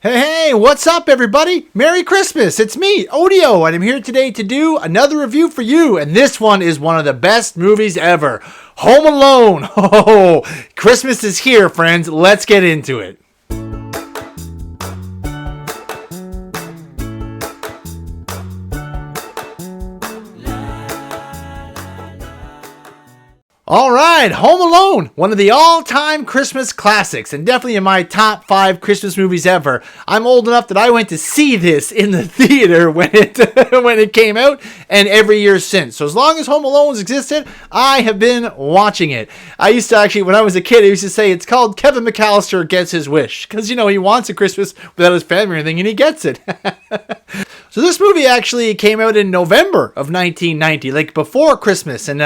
Hey, what's up, everybody? Merry Christmas! It's me, Odio, and I'm here today to do another review for you, and this one is one of the best movies ever. Home Alone! Oh, Christmas is here, friends. Let's get into it. Alright, Home Alone, one of the all-time Christmas classics, and definitely in my top 5 Christmas movies ever. I'm old enough that I went to see this in the theater when it came out, and every year since. So as long as Home Alone's existed, I have been watching it. I used to actually, when I was a kid, I used to say it's called Kevin McCallister Gets His Wish, because, you know, he wants a Christmas without his family or anything, and he gets it. So this movie actually came out in November of 1990, like before Christmas, and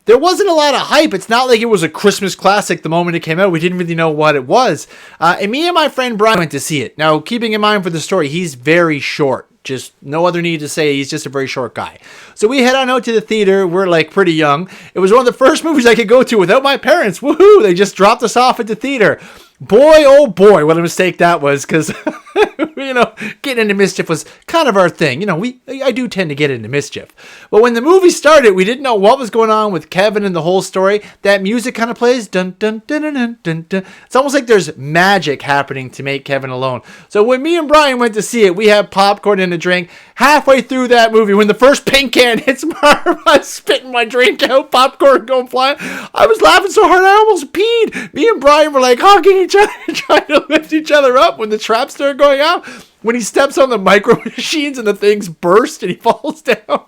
there wasn't a lot of hype. It's not like it was a Christmas classic the moment it came out. We didn't really know what it was. And me and my friend Brian went to see it. Now, keeping in mind for the story, he's very short. Just no other need to say, he's just a very short guy. So we head on out to the theater. We're like pretty young. It was one of the first movies I could go to without my parents. Woohoo! They just dropped us off at the theater. Boy, oh boy, what a mistake that was, because, you know, getting into mischief was kind of our thing. You know, I do tend to get into mischief. But when the movie started, we didn't know what was going on with Kevin and the whole story. That music kind of plays, dun dun dun dun dun dun dun. It's almost like there's magic happening to make Kevin alone. So when me and Brian went to see it, we had popcorn and a drink. Halfway through that movie, when the first paint can hits Marv, I'm spitting my drink out, popcorn going flying. I was laughing so hard I almost peed. Me and Brian were like hugging each other, trying to lift each other up when the traps started going out. When he steps on the micro machines and the things burst and he falls down.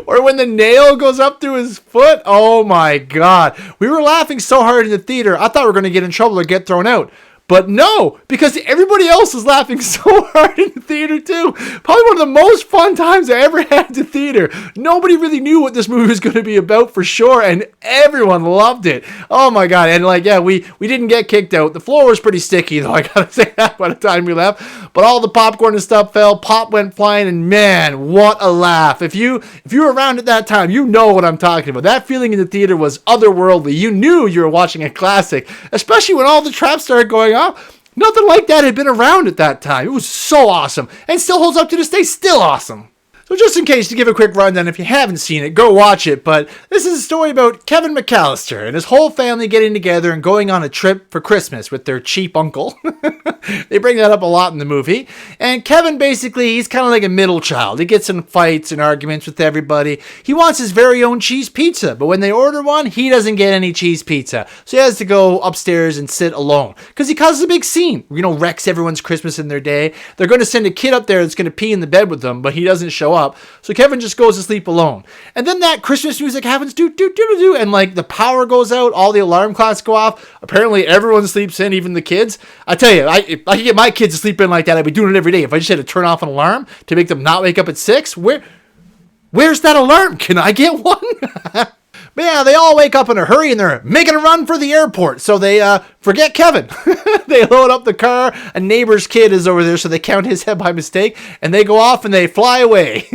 Or when the nail goes up through his foot. Oh my God. We were laughing so hard in the theater, I thought we were going to get in trouble or get thrown out. But no, because everybody else was laughing so hard in the theater too. Probably one of the most fun times I ever had at the theater. Nobody really knew what this movie was going to be about for sure, and everyone loved it. Oh my God. And like, yeah, we didn't get kicked out. The floor was pretty sticky though, I gotta say that by the time we left. But all the popcorn and stuff fell, pop went flying, and man, what a laugh. If you were around at that time, you know what I'm talking about. That feeling in the theater was otherworldly. You knew you were watching a classic, especially when all the traps started going off. Nothing like that had been around at that time. It was so awesome, and still holds up to this day, still awesome. So just in case, to give a quick rundown, if you haven't seen it, go watch it. But this is a story about Kevin McCallister and his whole family getting together and going on a trip for Christmas with their cheap uncle. They bring that up a lot in the movie. And Kevin, basically, he's kind of like a middle child. He gets in fights and arguments with everybody. He wants his very own cheese pizza, but when they order one, he doesn't get any cheese pizza. So he has to go upstairs and sit alone because he causes a big scene. You know, wrecks everyone's Christmas in their day. They're going to send a kid up there that's going to pee in the bed with them, but he doesn't show up. So Kevin just goes to sleep alone. And then that Christmas music happens, and like the power goes out, all the alarm clocks go off. Apparently everyone sleeps in, even the kids. I tell you, if I could get my kids to sleep in like that, I'd be doing it every day. If I just had to turn off an alarm to make them not wake up at 6, where's that alarm? Can I get one? But yeah, they all wake up in a hurry and they're making a run for the airport. So they forget Kevin. They load up the car. A neighbor's kid is over there, so they count his head by mistake. And they go off and they fly away.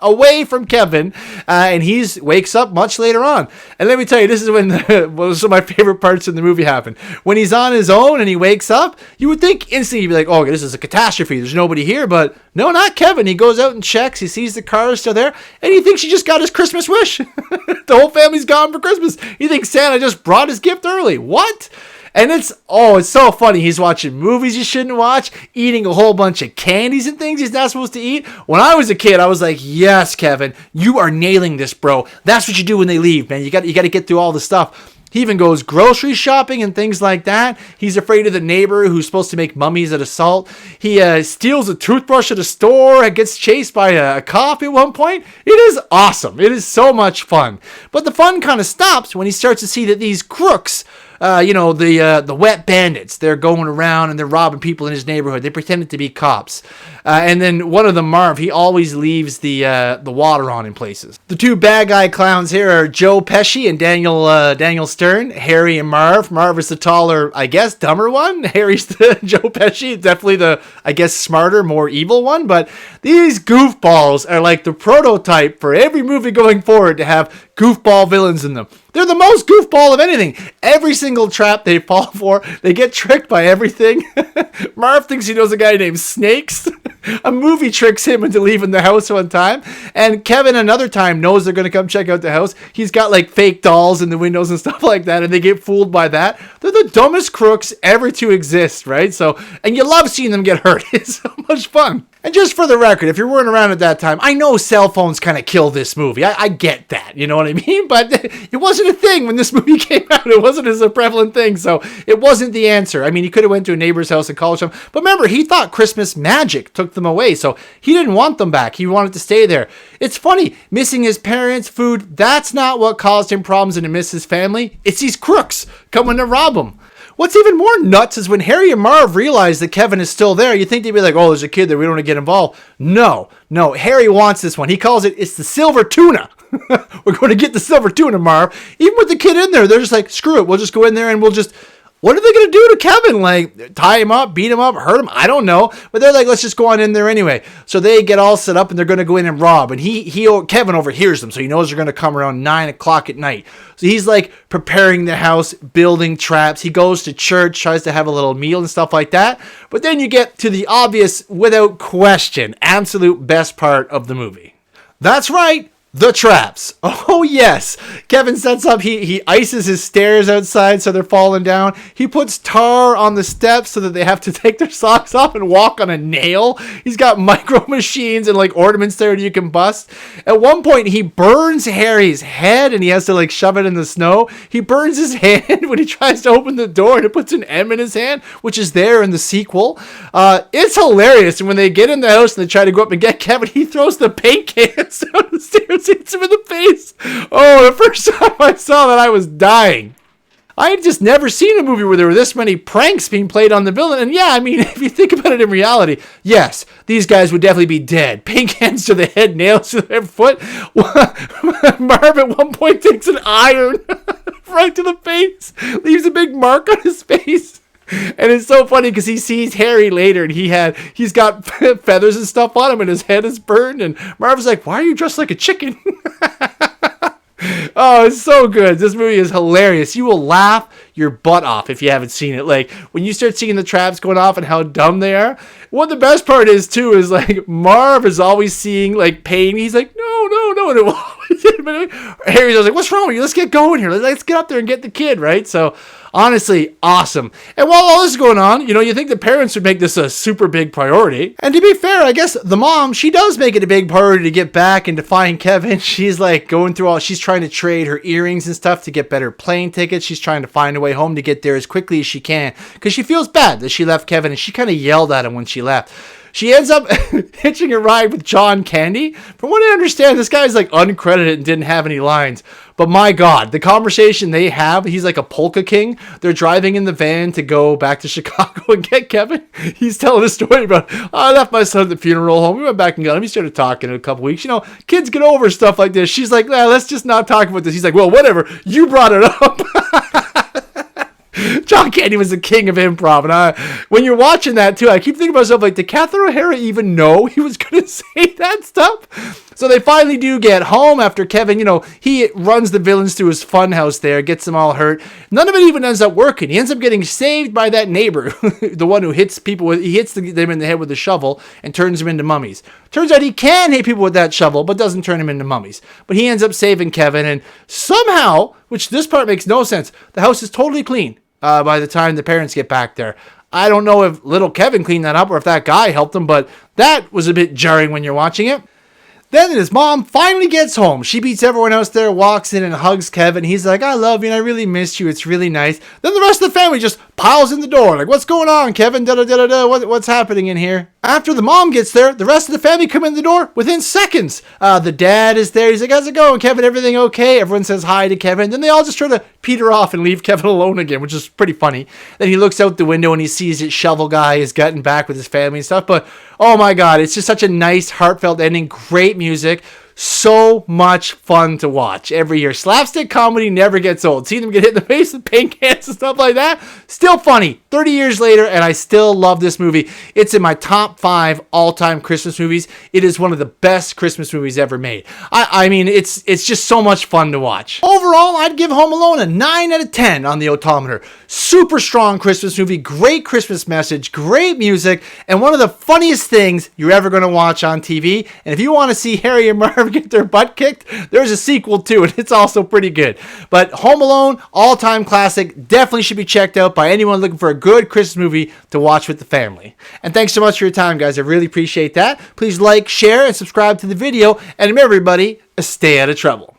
Away from Kevin. And he wakes up much later on. And let me tell you, this is when some of my favorite parts in the movie happen. When he's on his own and he wakes up, you would think instantly, you'd be like, oh, this is a catastrophe. There's nobody here. But no, not Kevin. He goes out and checks. He sees the car is still there. And he thinks he just got his Christmas wish. The whole family's gone for Christmas. He thinks Santa just brought his gift early. What? And it's so funny. He's watching movies he shouldn't watch, eating a whole bunch of candies and things he's not supposed to eat. When I was a kid, I was like, yes, Kevin, you are nailing this, bro. That's what you do when they leave, man. You got to get through all the stuff. He even goes grocery shopping and things like that. He's afraid of the neighbor who's supposed to make mummies out of salt. He steals a toothbrush at a store and gets chased by a cop at one point. It is awesome. It is so much fun. But the fun kind of stops when he starts to see that these crooks, the wet bandits, they're going around and they're robbing people in his neighborhood. They pretended to be cops. And then one of them, Marv, he always leaves the water on in places. The two bad guy clowns here are Joe Pesci and Daniel Stern, Harry and Marv. Marv is the taller, I guess, dumber one. Harry's the Joe Pesci, definitely the, I guess, smarter, more evil one. But these goofballs are like the prototype for every movie going forward to have goofball villains in them. They're the most goofball of anything. Every single trap they fall for, they get tricked by everything. Marv thinks he knows a guy named Snakes. A movie tricks him into leaving the house one time. And Kevin another time knows they're going to come check out the house. He's got like fake dolls in the windows and stuff like that, and they get fooled by that. They're the dumbest crooks ever to exist, right? So, and you love seeing them get hurt. It's so much fun. And just for the record, if you weren't around at that time, I know cell phones kind of killed this movie. I get that, you know what I mean? But it wasn't a thing when this movie came out. It wasn't as a prevalent thing, so it wasn't the answer. I mean, he could have went to a neighbor's house and called them. But remember, he thought Christmas magic took them away, so he didn't want them back. He wanted to stay there. It's funny, missing his parents' food, that's not what caused him problems and to miss his family. It's these crooks coming to rob him. What's even more nuts is when Harry and Marv realize that Kevin is still there, you think they'd be like, oh, there's a kid there, we don't want to get involved. No, Harry wants this one. He calls it's the silver tuna. We're going to get the silver tuna, Marv. Even with the kid in there, they're just like, screw it, we'll just go in there and we'll just... What are they going to do to Kevin? Like, tie him up, beat him up, hurt him? I don't know. But they're like, let's just go on in there anyway. So they get all set up and they're going to go in and rob. And Kevin overhears them. So he knows they're going to come around 9 o'clock at night. So he's like preparing the house, building traps. He goes to church, tries to have a little meal and stuff like that. But then you get to the obvious, without question, absolute best part of the movie. That's right. The traps. Oh, yes. Kevin sets up, he ices his stairs outside so they're falling down. He puts tar on the steps so that they have to take their socks off and walk on a nail. He's got micro machines and like ornaments there that you can bust. At one point, he burns Harry's head and he has to like shove it in the snow. He burns his hand when he tries to open the door and it puts an M in his hand, which is there in the sequel. It's hilarious. And when they get in the house and they try to go up and get Kevin, he throws the paint cans down the stairs. Hits him in the face. Oh, the first time I saw that, I was dying. I had just never seen a movie where there were this many pranks being played on the villain. And yeah, I mean, if you think about it in reality, yes, these guys would definitely be dead. Paint cans to the head, nails to their foot. Marv at one point takes an iron right to the face, leaves a big mark on his face. And it's so funny because he sees Harry later and he's got feathers and stuff on him and his head is burned and Marv's like, why are you dressed like a chicken? Oh, it's so good. This movie is hilarious. You will laugh your butt off if you haven't seen it. Like when you start seeing the traps going off and how dumb they are. What the best part is too is like Marv is always seeing like pain. He's like, no. And it will always Harry's always like, what's wrong with you? Let's get going here. Let's get up there and get the kid, right? So honestly, awesome. And while all this is going on, you think the parents would make this a super big priority. And to be fair, I guess the mom, she does make it a big priority to get back and to find Kevin. She's like she's trying to trade her earrings and stuff to get better plane tickets. She's trying to find a way home to get there as quickly as she can because she feels bad that she left Kevin and she kind of yelled at him when she left. She ends up hitching a ride with John Candy. From what I understand, this guy's like uncredited and didn't have any lines. But my God, the conversation they have, he's like a polka king. They're driving in the van to go back to Chicago and get Kevin. He's telling a story about, I left my son at the funeral home. We went back and got him. He started talking in a couple weeks. Kids get over stuff like this. She's like, let's just not talk about this. He's like, well, whatever. You brought it up. John Candy was the king of improv. And when you're watching that too, I keep thinking to myself, like, did Catherine O'Hara even know he was going to say that stuff? So they finally do get home after Kevin, he runs the villains through his funhouse there, gets them all hurt. None of it even ends up working. He ends up getting saved by that neighbor, the one who hits people he hits them in the head with a shovel and turns them into mummies. Turns out he can hit people with that shovel, but doesn't turn them into mummies. But he ends up saving Kevin, and somehow, which this part makes no sense, the house is totally clean by the time the parents get back there. I don't know if little Kevin cleaned that up or if that guy helped him, but that was a bit jarring when you're watching it. Then his mom finally gets home. She beats everyone else there, walks in and hugs Kevin. He's like, I love you and I really missed you. It's really nice. Then the rest of the family just piles in the door. Like, what's going on, Kevin? What's happening in here? After the mom gets there, the rest of the family come in the door within seconds. The dad is there. He's like, how's it going, Kevin? Everything okay? Everyone says hi to Kevin. Then they all just try to peter off and leave Kevin alone again, which is pretty funny. Then he looks out the window and he sees that Shovel Guy is getting back with his family and stuff. But oh my God, it's just such a nice, heartfelt ending. Great music. so much fun to watch every year. Slapstick comedy never gets old. Seeing them get hit in the face with paint cans and stuff like that, still funny 30 years later, and I still love this movie. It's in my top 5 all-time Christmas movies. It is one of the best Christmas movies ever made. I mean, it's just so much fun to watch. Overall, I'd give Home Alone a 9 out of 10 on the odometer. Super strong Christmas movie, great Christmas message, great music, and one of the funniest things you're ever going to watch on TV. And if you want to see Harry and Marv get their butt kicked, there's a sequel to it. It's also pretty good. But Home Alone, all-time classic, definitely should be checked out by anyone looking for a good Christmas movie to watch with the family. And thanks so much for your time, guys. I really appreciate that. Please like, share, and subscribe to the video. And remember, everybody, stay out of trouble.